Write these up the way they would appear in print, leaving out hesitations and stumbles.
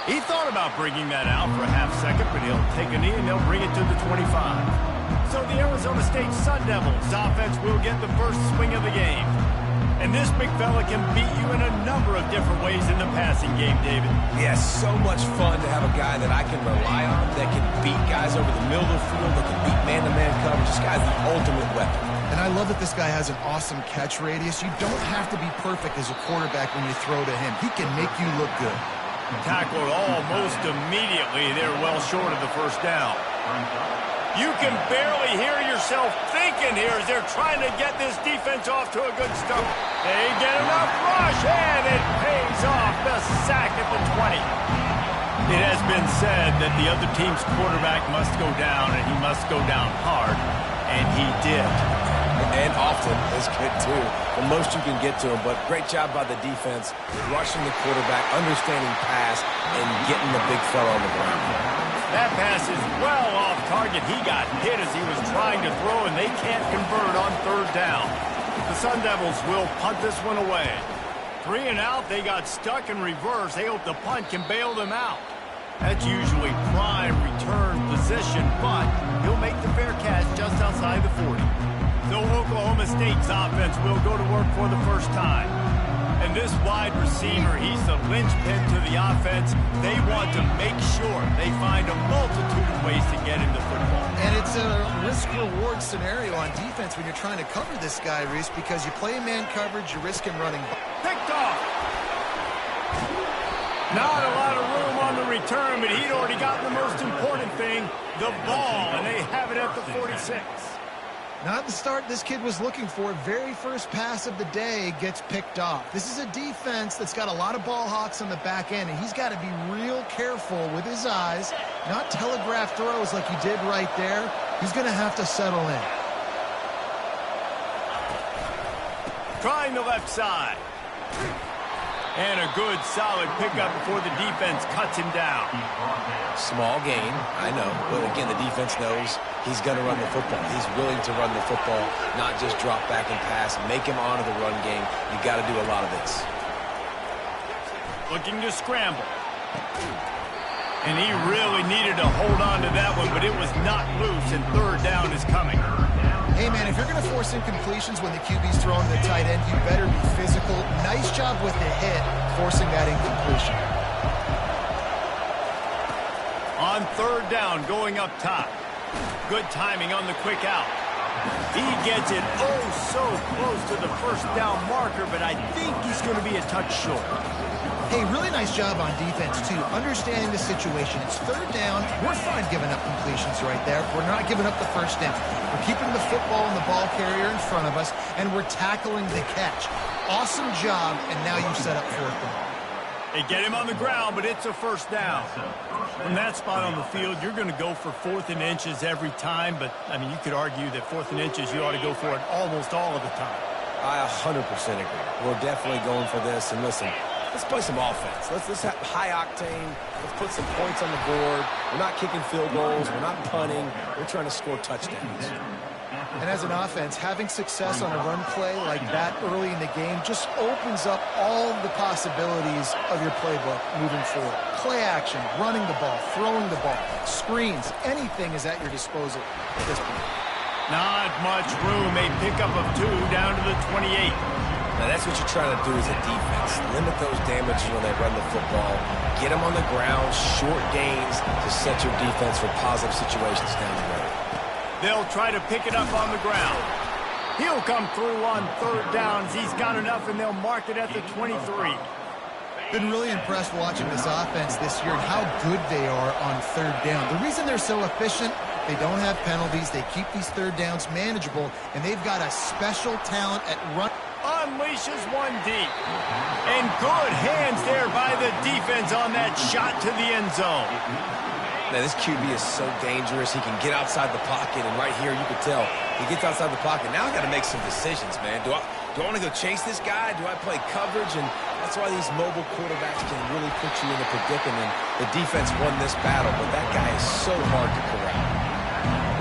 He thought about bringing that out for a half second, but he'll take a knee and they'll bring it to the 25. So the Arizona State Sun Devils offense will get the first swing of the game. And this big fella can beat you in a number of different ways in the passing game, David. Yes, so much fun to have a guy that I can rely on, that can beat guys over the middle of the field, that can beat man-to-man coverage. This guy's the ultimate weapon. And I love that this guy has an awesome catch radius. You don't have to be perfect as a quarterback when you throw to him. He can make you look good. Tackled almost immediately. They're well short of the first down. You can barely hear yourself thinking here as they're trying to get this defense off to a good start. They get enough rush, and it pays off. The sack at the 20. It has been said that the other team's quarterback must go down, and he must go down hard, and he did. And often is good, too. The most you can get to him, but great job by the defense, rushing the quarterback, understanding pass, and getting the big fella on the ground. That pass is well off target. He got hit as he was trying to throw, and they can't convert on third down. The Sun Devils will punt this one away. 3 and out, they got stuck in reverse. They hope the punt can bail them out. That's usually prime return position, but he'll make the fair catch just outside the 40. So Oklahoma State's offense will go to work for the first time. And this wide receiver, he's the linchpin to the offense. They want to make sure they find a multitude of ways to get him the football. And it's a risk-reward scenario on defense when you're trying to cover this guy, Reese, because you play man coverage, you risk him running. Picked off. Not a lot of room on the return, but he'd already gotten the most important thing, the ball, and they have it at the 46. Not the start this kid was looking for. Very first pass of the day gets picked off. This is a defense that's got a lot of ball hawks on the back end, and he's got to be real careful with his eyes, not telegraph throws like he did right there. He's going to have to settle in. Trying the left side. And a good, solid pickup before the defense cuts him down. Small gain, I know, but again, the defense knows he's going to run the football. He's willing to run the football, not just drop back and pass, make him honor the run game. You got to do a lot of this. Looking to scramble. And he really needed to hold on to that one, but it was not loose, and third down is coming. Hey, man, if you're going to force incompletions when the QB's throwing the tight end, you better be physical. Nice job with the hit, forcing that incompletion. On third down, going up top. Good timing on the quick out. He gets it oh so close to the first down marker, but I think he's going to be a touch short. Hey, really nice job on defense, too. Understanding the situation. It's third down. We're fine giving up completions right there. We're not giving up the first down. We're keeping the football and the ball carrier in front of us, and we're tackling the catch. Awesome job, and now you set up fourth down. They get him on the ground, but it's a first down. From that spot on the field, you're going to go for 4th and inches every time, but, I mean, you could argue that 4th and inches, you ought to go for it almost all of the time. I 100% agree. We're definitely going for this, and listen, let's play some offense. Let's have high octane. Let's put some points on the board. We're not kicking field goals. We're not punting. We're trying to score touchdowns. And as an offense, having success on a run play like that early in the game just opens up all the possibilities of your playbook moving forward. Play action, running the ball, throwing the ball, screens, anything is at your disposal at this point. Not much room. A pickup of 2 down to the 28. Now, that's what you're trying to do as a defense. Limit those damages when they run the football. Get them on the ground, short gains to set your defense for positive situations down the road. They'll try to pick it up on the ground. He'll come through on third downs. He's got enough, and they'll mark it at the 23. Been really impressed watching this offense this year and how good they are on third down. The reason they're so efficient, they don't have penalties. They keep these third downs manageable, and they've got a special talent at run. Unleashes one deep. And good hands there by the defense on that shot to the end zone. Now, this QB is so dangerous. He can get outside the pocket, and right here you can tell he gets outside the pocket. Now I got to make some decisions, man. Do I want to go chase this guy? Do I play coverage? And that's why these mobile quarterbacks can really put you in a predicament. The defense won this battle, but that guy is so hard to corral.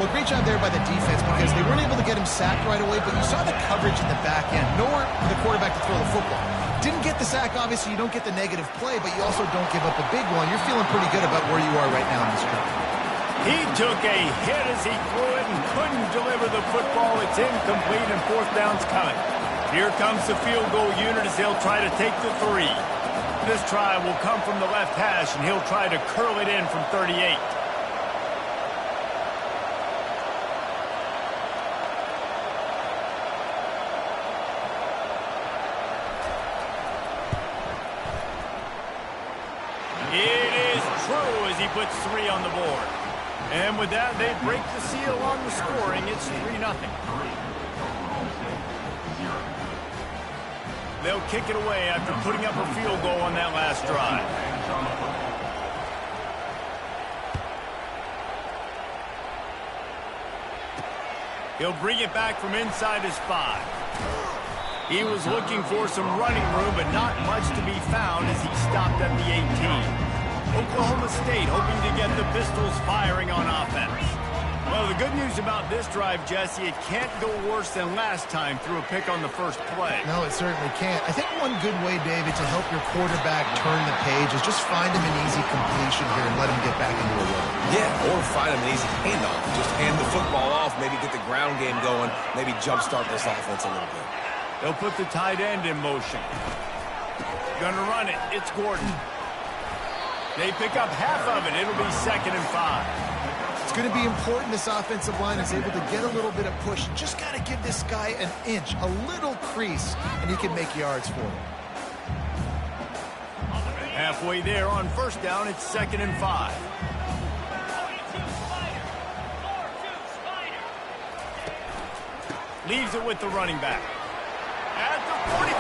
Well, great job there by the defense because they weren't able to get him sacked right away, but you saw the coverage in the back end. Nowhere for the quarterback to throw the football. Didn't get the sack, obviously. You don't get the negative play, but you also don't give up a big one. You're feeling pretty good about where you are right now in this drive. He took a hit as he threw it and couldn't deliver the football. It's incomplete and fourth down's coming. Here comes the field goal unit as they'll try to take the 3. This try will come from the left hash, and he'll try to curl it in from 38. It is true as he puts 3 on the board. And with that, they break the seal on the scoring. It's 3-0. They'll kick it away after putting up a field goal on that last drive. He'll bring it back from inside his 5. He was looking for some running room, but not much to be found as he stopped at the 18. Oklahoma State hoping to get the Pistols firing on offense. Well, the good news about this drive, Jesse, it can't go worse than last time through a pick on the first play. No, it certainly can't. I think one good way, David, to help your quarterback turn the page is just find him an easy completion here and let him get back into a rhythm. Yeah, or find him an easy handoff. Just hand the football off, maybe get the ground game going, maybe jumpstart this offense a little bit. They'll put the tight end in motion. Gonna run it. It's Gordon. They pick up half of it. It'll be 2nd and 5. It's going to be important this offensive line is able to get a little bit of push. Just got to give this guy an inch, a little crease, and he can make yards for him. Halfway there on first down, it's 2nd and 5. Leaves it with the running back. At the 45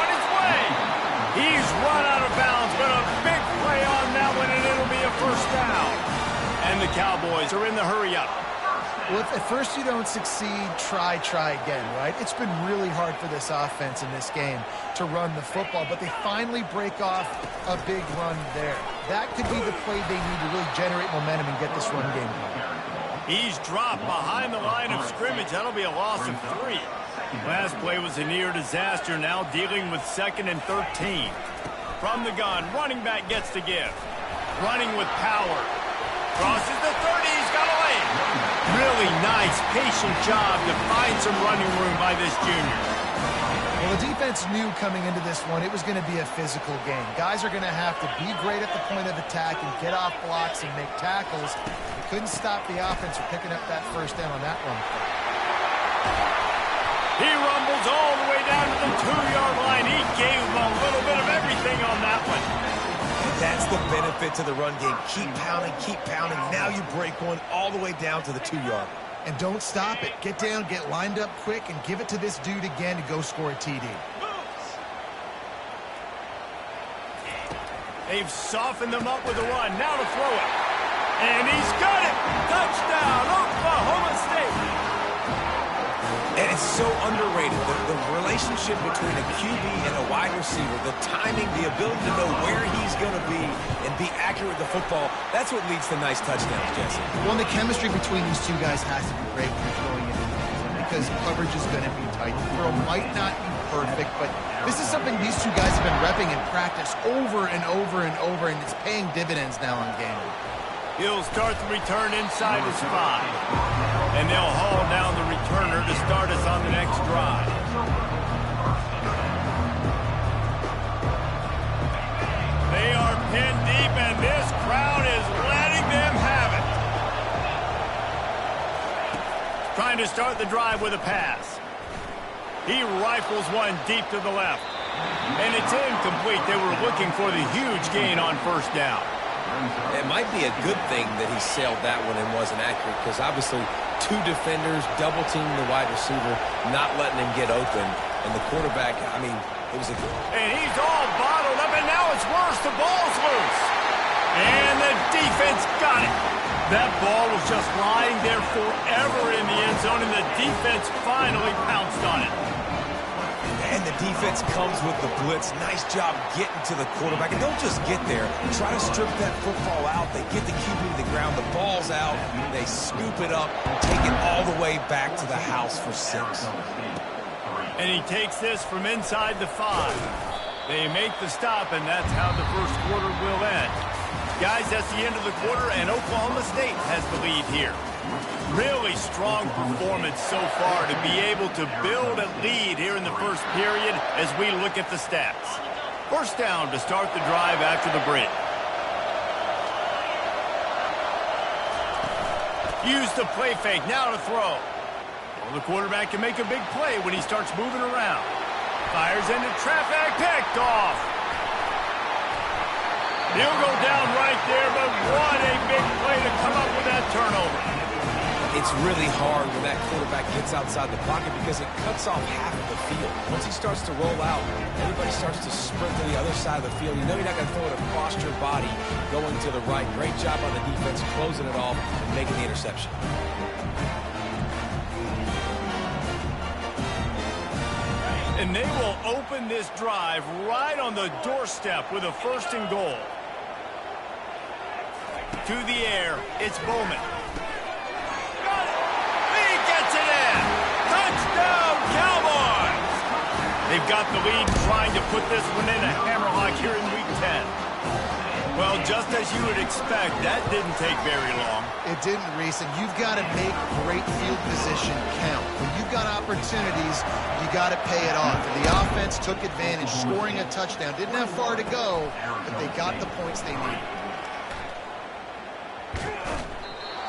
on his way. He's run out of bounds, but a big play on that one, and it'll be a first down. And the Cowboys are in the hurry-up. Well, if at first you don't succeed, try again, right? It's been really hard for this offense in this game to run the football, but they finally break off a big run there. That could be the play they need to really generate momentum and get this run game going. He's dropped behind the line of scrimmage. That'll be a loss of 3. Last play was a near disaster, now dealing with 2nd and 13. From the gun, running back gets the give. Running with power. Crosses the 30, he's got a lane. Really nice, patient job to find some running room by this junior. Well, the defense knew coming into this one it was going to be a physical game. Guys are going to have to be great at the point of attack and get off blocks and make tackles. They couldn't stop the offense from picking up that first down on that run play. He rumbles all the way down to the 2-yard line. He gave him a little bit of everything on that one. That's the benefit to the run game. Keep pounding, keep pounding. Now you break one all the way down to the 2-yard. And don't stop it. Get down, get lined up quick, and give it to this dude again to go score a TD. They've softened them up with a run. Now to throw it. And he's got it. Touchdown, Oklahoma State. And it's so underrated, the relationship between a QB and a wide receiver, the timing, the ability to know where he's going to be and be accurate with the football, that's what leads to nice touchdowns, Jesse. Well, the chemistry between these two guys has to be great when you're throwing it in the end zone because coverage is going to be tight. The throw might not be perfect, but this is something these two guys have been repping in practice over and over and over, and it's paying dividends now in game. He'll start the return inside his 5. And they'll haul down the returner to start us on the next drive. They are pinned deep, and this crowd is letting them have it. Trying to start the drive with a pass. He rifles one deep to the left. And it's incomplete. They were looking for the huge gain on first down. It might be a good thing that he sailed that one and wasn't accurate because obviously 2 defenders double-teaming the wide receiver, not letting him get open. And the quarterback, I mean, it was a good... And he's all bottled up, and now it's worse. The ball's loose. And the defense got it. That ball was just lying there forever in the end zone, and the defense finally pounced on it. And the defense comes with the blitz. Nice job getting to the quarterback. And don't just get there. Try to strip that football out. They get the QB to the ground. The ball's out. They scoop it up and take it all the way back to the house for 6. And he takes this from inside the 5. They make the stop, and that's how the first quarter will end. Guys, that's the end of the quarter, and Oklahoma State has the lead here. Really strong performance so far to be able to build a lead here in the first period as we look at the stats. First down to start the drive after the break. Use the play fake, now to throw. Well, the quarterback can make a big play when he starts moving around. Fires into traffic, picked off. He'll go down right there, but what a big play to come up with that turnover. It's really hard when that quarterback gets outside the pocket because it cuts off half of the field. Once he starts to roll out, everybody starts to sprint to the other side of the field. You know you're not going to throw it across your body going to the right. Great job on the defense, closing it off and making the interception. And they will open this drive right on the doorstep with a 1st and goal. To the air, it's Bowman. He gets it in. Touchdown, Cowboys! They've got the lead, trying to put this one in a hammerlock here in Week 10. Well, just as you would expect, that didn't take very long. It didn't, Reese, and you've got to make great field position count. When you've got opportunities, you got to pay it off. And the offense took advantage, scoring a touchdown. Didn't have far to go, but they got the points they needed.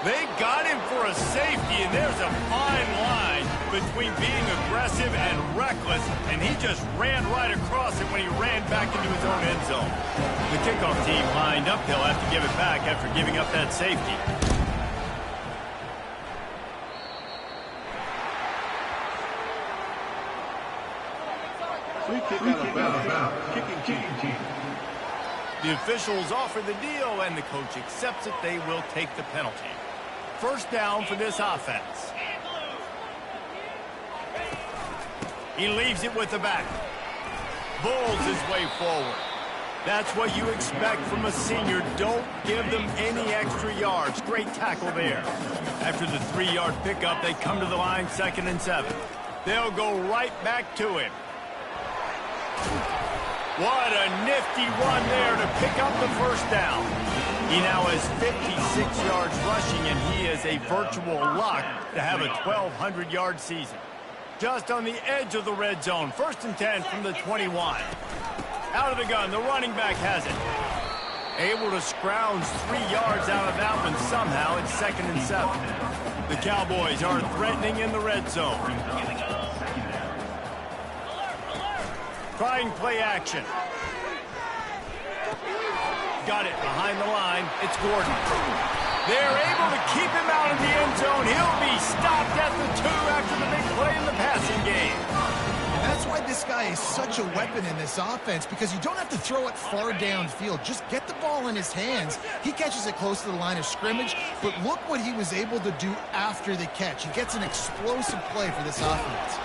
They got him for a safety, and there's a fine line between being aggressive and reckless, and he just ran right across it when he ran back into his own end zone. The kickoff team lined up. They'll have to give it back after giving up that safety. Free kick out of bounds. Kicking team. The officials offer the deal, and the coach accepts it. They will take the penalty. First down for this offense. He leaves it with the back. Bulls his way forward. That's what you expect from a senior. Don't give them any extra yards. Great tackle there. After the 3-yard pickup, they come to the line 2nd and 7. They'll go right back to him. What a nifty run there to pick up the first down. He now has 56 yards rushing, and he is a virtual lock to have a 1,200-yard season. Just on the edge of the red zone. 1st and 10 from the 21. Out of the gun, the running back has it. Able to scrounge 3 yards out of that one somehow. It's 2nd and 7. The Cowboys are threatening in the red zone. Trying play action. Got it behind the line. It's Gordon. They're able to keep him out of the end zone. He'll be stopped at the 2 after the big play in the passing game. And that's why this guy is such a weapon in this offense, because you don't have to throw it far downfield. Just get the ball in his hands. He catches it close to the line of scrimmage, but look what he was able to do after the catch. He gets an explosive play for this offense.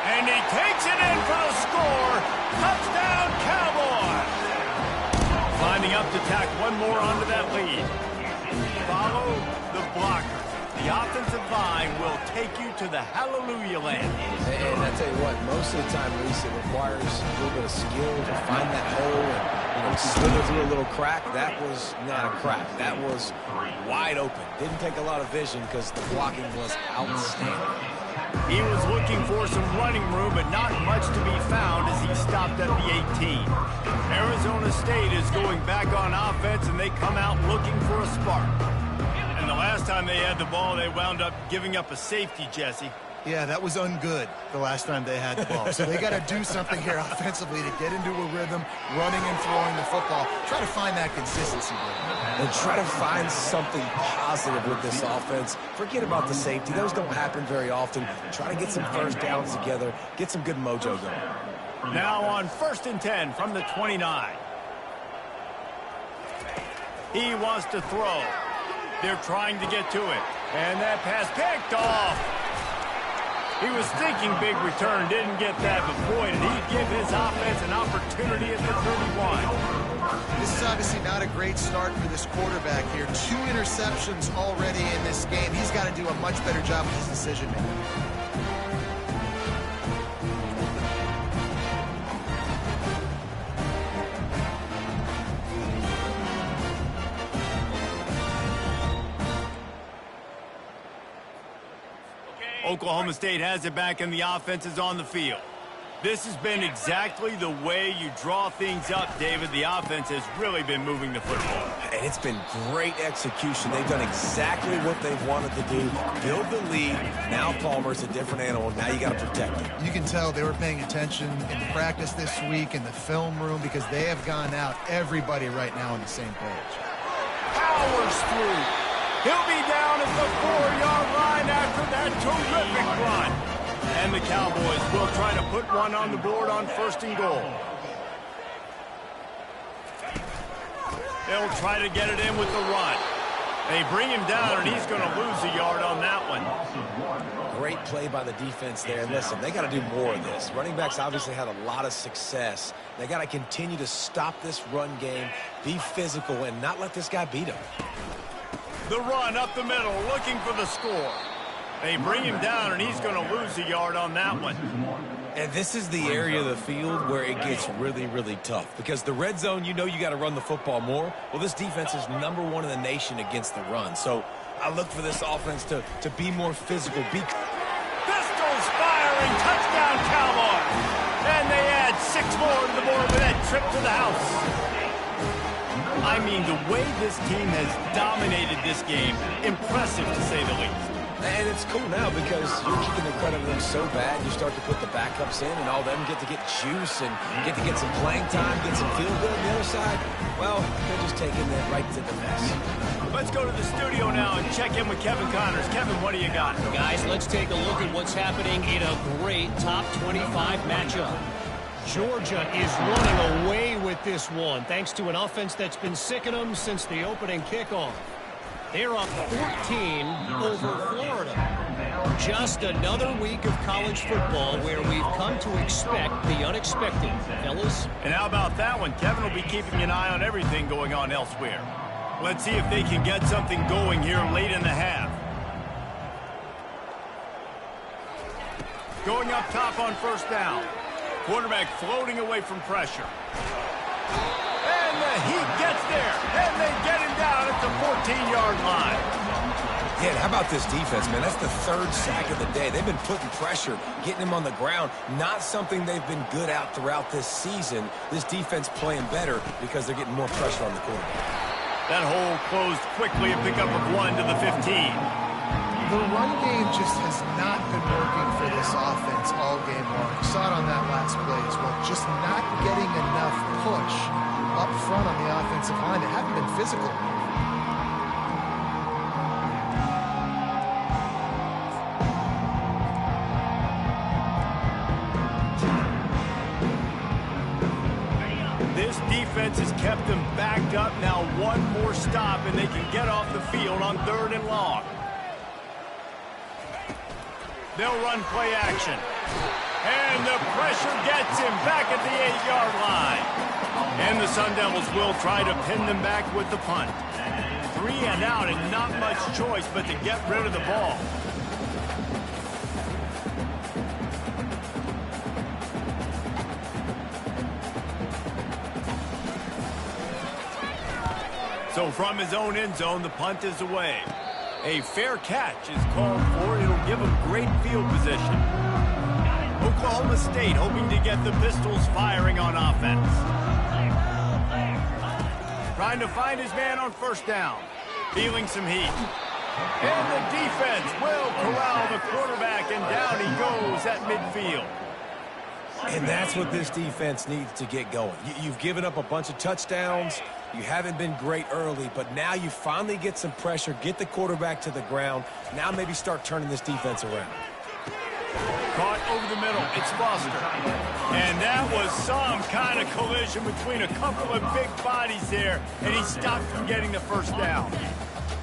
And he takes it in for the score. Touchdown, Cowboys! Lining up to tack one more onto that lead. Follow the blocker. The offensive line will take you to the hallelujah land. And I tell you what, most of the time, Reese, it requires a little bit of skill to find that hole and slither through a little crack. That was not a crack. That was wide open. Didn't take a lot of vision because the blocking was outstanding. He was looking for some running room, but not much to be found as he stopped at the 18. Arizona State is going back on offense, and they come out looking for a spark. And the last time they had the ball, they wound up giving up a safety, Jesse. Yeah, that was ungood the last time they had the ball. So they got to do something here offensively to get into a rhythm, running and throwing the football. Try to find that consistency. And try to find something positive with this offense. Forget about the safety. Those don't happen very often. Try to get some first downs together. Get some good mojo going. Now on 1st and 10 from the 29. He wants to throw. They're trying to get to it. And that pass picked off. He was thinking big return, didn't get that, but boy, did he give his offense an opportunity at the 31. This is obviously not a great start for this quarterback here. 2 interceptions already in this game. He's got to do a much better job with his decision-making. Oklahoma State has it back and the offense is on the field. This has been exactly the way you draw things up, David. The offense has really been moving the football. And it's been great execution. They've done exactly what they've wanted to do. Build the lead. Now Palmer's a different animal. Now you got to protect him. You can tell they were paying attention in practice this week in the film room because they have gone out, everybody right now on the same page. Powers through. He'll be down at the 4-yard line after that terrific run. And the Cowboys will try to put one on the board on 1st and goal. They'll try to get it in with the run. They bring him down, and he's going to lose a yard on that one. Great play by the defense there. Listen, they got to do more of this. Running backs obviously had a lot of success. They got to continue to stop this run game, be physical, and not let this guy beat them. The run up the middle, looking for the score. They bring him down, and he's going to lose a yard on that one. And this is the area of the field where it gets really, really tough. Because the red zone, you know you got to run the football more. Well, this defense is #1 in the nation against the run. So I look for this offense to be more physical. Pistols firing, touchdown Cowboys. And they add 6 more to the board with that trip to the house. I mean, the way this team has dominated this game, impressive to say the least. And it's cool now because you're kicking the credit of them so bad, you start to put the backups in, and all them get to get juice and get to get some playing time, get some feel good on the other side. Well, they're just taking that right to the mess. Let's go to the studio now and check in with Kevin Connors. Kevin, what do you got? Guys, let's take a look at what's happening in a great top 25 matchup. Georgia is running away with this one, thanks to an offense that's been sicking them since the opening kickoff. They're up 14 over Florida. Just another week of college football where we've come to expect the unexpected, fellas. And how about that one? Kevin will be keeping an eye on everything going on elsewhere. Let's see if they can get something going here late in the half. Going up top on 1st down. Quarterback floating away from pressure. And the heat gets there. And they get him down at the 14-yard line. Yeah, how about this defense, man? That's the 3rd sack of the day. They've been putting pressure, getting him on the ground. Not something they've been good at throughout this season. This defense playing better because they're getting more pressure on the quarterback. That hole closed quickly, a pickup of 1 to the 15. The run game just has not been working for this offense all game long. You saw it on that last play as well. Just not getting enough push up front on the offensive line. They haven't been physical. This defense has kept them backed up. Now 1 more stop, and they can get off the field on 3rd and long. They'll run play action. And the pressure gets him back at the 8-yard line. And the Sun Devils will try to pin them back with the punt. 3 and out and not much choice but to get rid of the ball. So from his own end zone, the punt is away. A fair catch is called for. It'll give him great field position. Oklahoma State hoping to get the Pistols firing on offense. Trying to find his man on 1st down. Feeling some heat. And the defense will corral the quarterback, and down he goes at midfield. And that's what this defense needs to get going. You've given up a bunch of touchdowns. You haven't been great early, but now you finally get some pressure, get the quarterback to the ground. Now maybe start turning this defense around. Caught over the middle. It's Foster. And that was some kind of collision between a couple of big bodies there, and he stopped from getting the 1st down.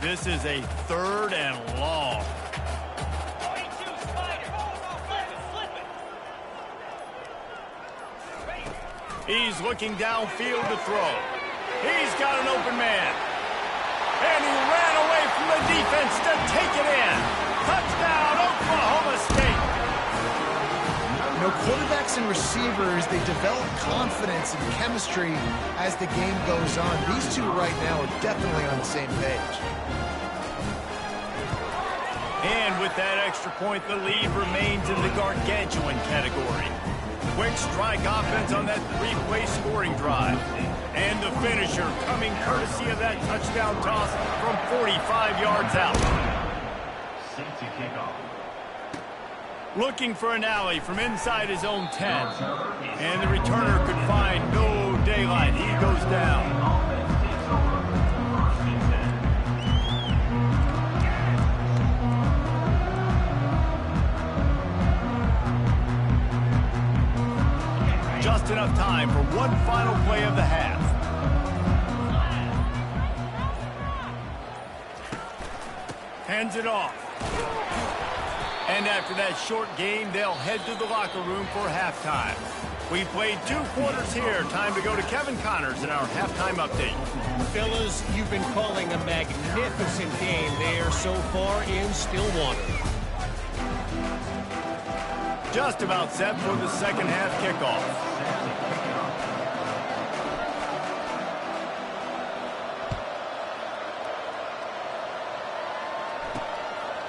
This is a 3rd and long. He's looking downfield to throw. He's got an open man. And he ran away from the defense to take it in. Touchdown, Oklahoma State. You know, quarterbacks and receivers, they develop confidence and chemistry as the game goes on. These two right now are definitely on the same page. And with that extra point, the lead remains in the gargantuan category. Quick strike offense on that three-play scoring drive. And the finisher coming courtesy of that touchdown toss from 45 yards out. Safety kickoff. Looking for an alley from inside his own 10. And the returner could find no daylight. He goes down. Just enough time for one final play of the half. Hands it off. And after that short game, they'll head to the locker room for halftime. We played 2 quarters here. Time to go to Kevin Connors in our halftime update. Fellas, you've been calling a magnificent game there so far in Stillwater. Just about set for the second half kickoff.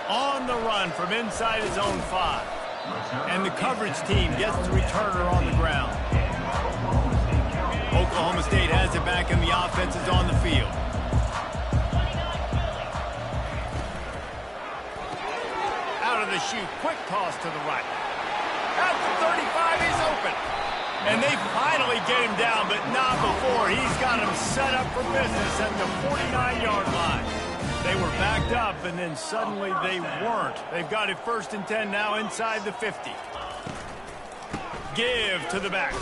On the run from inside his own 5. And the coverage team gets the returner on the ground. Oklahoma State has it back and the offense is on the field. Out of the chute, quick toss to the right. At the 35, he's open. And they finally get him down, but not before. He's got him set up for business at the 49-yard line. They were backed up, and then suddenly they weren't. They've got it 1st and 10 now inside the 50. Give to the back.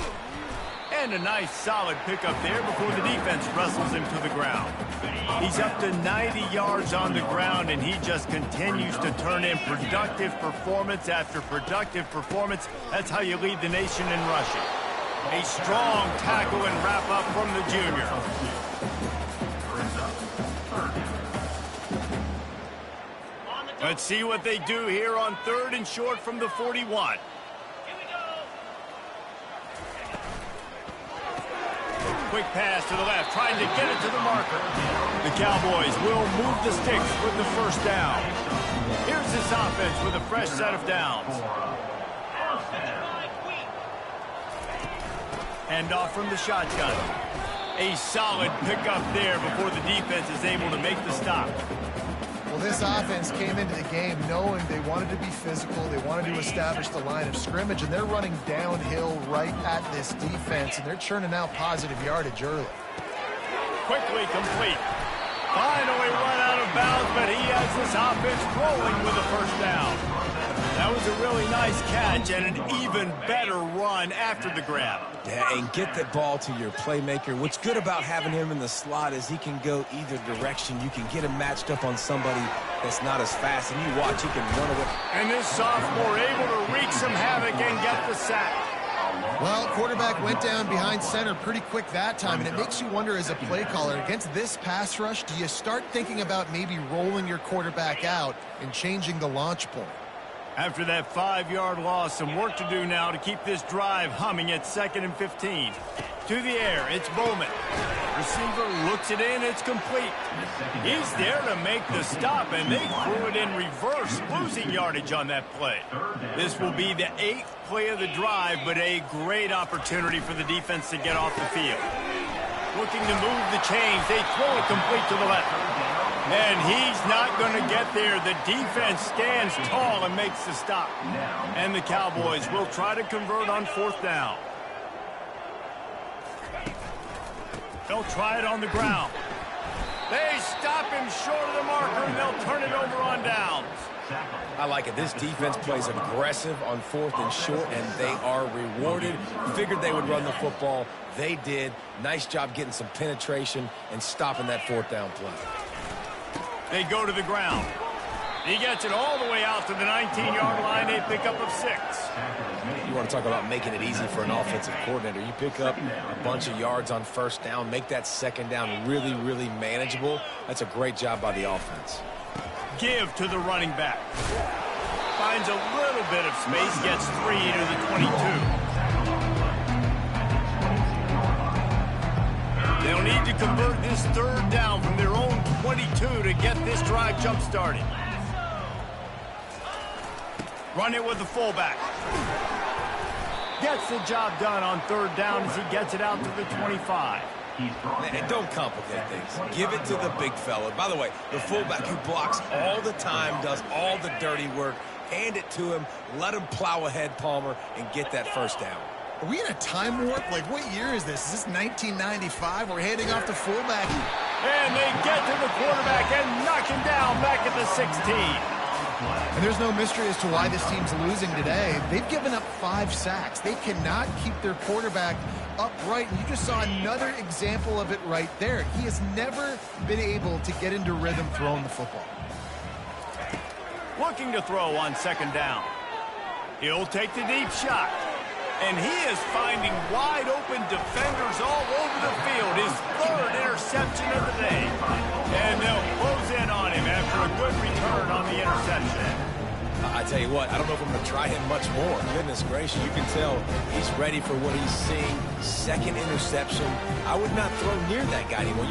And a nice solid pickup there before the defense wrestles him to the ground. He's up to 90 yards on the ground, and he just continues to turn in productive performance after productive performance. That's how you lead the nation in rushing. A strong tackle and wrap-up from the junior. Let's see what they do here on 3rd and short from the 41. Quick pass to the left, trying to get it to the marker. The Cowboys will move the sticks with the 1st down. Here's this offense with a fresh set of downs. Hand off from the shotgun. A solid pickup there before the defense is able to make the stop. Well, this offense came into the game knowing they wanted to be physical, they wanted to establish the line of scrimmage, and they're running downhill right at this defense, and they're churning out positive yardage early. Quickly complete. Finally run out of bounds, but he has this offense rolling with a 1st down. That was a really nice catch and an even better run after the grab. Yeah, and get the ball to your playmaker. What's good about having him in the slot is he can go either direction. You can get him matched up on somebody that's not as fast, and you watch, he can run away. And this sophomore able to wreak some havoc and get the sack. Well, quarterback went down behind center pretty quick that time, and it makes you wonder as a play caller, against this pass rush, do you start thinking about maybe rolling your quarterback out and changing the launch point? After that 5-yard loss, some work to do now to keep this drive humming at 2nd and 15. To the air, it's Bowman. Receiver looks it in, it's complete. He's there to make the stop, and they threw it in reverse, losing yardage on that play. This will be the 8th play of the drive, but a great opportunity for the defense to get off the field. Looking to move the chains, they throw it complete to the left. And he's not going to get there. The defense stands tall and makes the stop. And the Cowboys will try to convert on 4th down. They'll try it on the ground. They stop him short of the marker, and they'll turn it over on downs. I like it. This defense plays aggressive on 4th and short, and they are rewarded. Figured they would run the football. They did. Nice job getting some penetration and stopping that 4th down play. They go to the ground. He gets it all the way out to the 19-yard line, a pickup of 6. You want to talk about making it easy for an offensive coordinator. You pick up a bunch of yards on first down, make that second down really, really manageable. That's a great job by the offense. Give to the running back. Finds a little bit of space, gets 3 to the 22. They'll need to convert this third down from their own 22 to get this drive jump-started. Run it with the fullback. Gets the job done on third down as he gets it out to the 25. And don't complicate things. Give it to the big fella. By the way, the fullback who blocks all the time, does all the dirty work. Hand it to him. Let him plow ahead, Palmer, and get that first down. Are we in a time warp? Like, what year is this? Is this 1995? We're handing off to fullback. And they get to the quarterback and knock him down back at the 16. And there's no mystery as to why this team's losing today. They've given up 5 sacks. They cannot keep their quarterback upright. And you just saw another example of it right there. He has never been able to get into rhythm throwing the football. Looking to throw on second down. He'll take the deep shot. And he is finding wide open defenders all over the field. His 3rd interception of the day. And they'll close in on him after a good return on the interception. I tell you what, I don't know if I'm going to try him much more. Goodness gracious, you can tell he's ready for what he's seeing. 2nd interception. I would not throw near that guy anymore.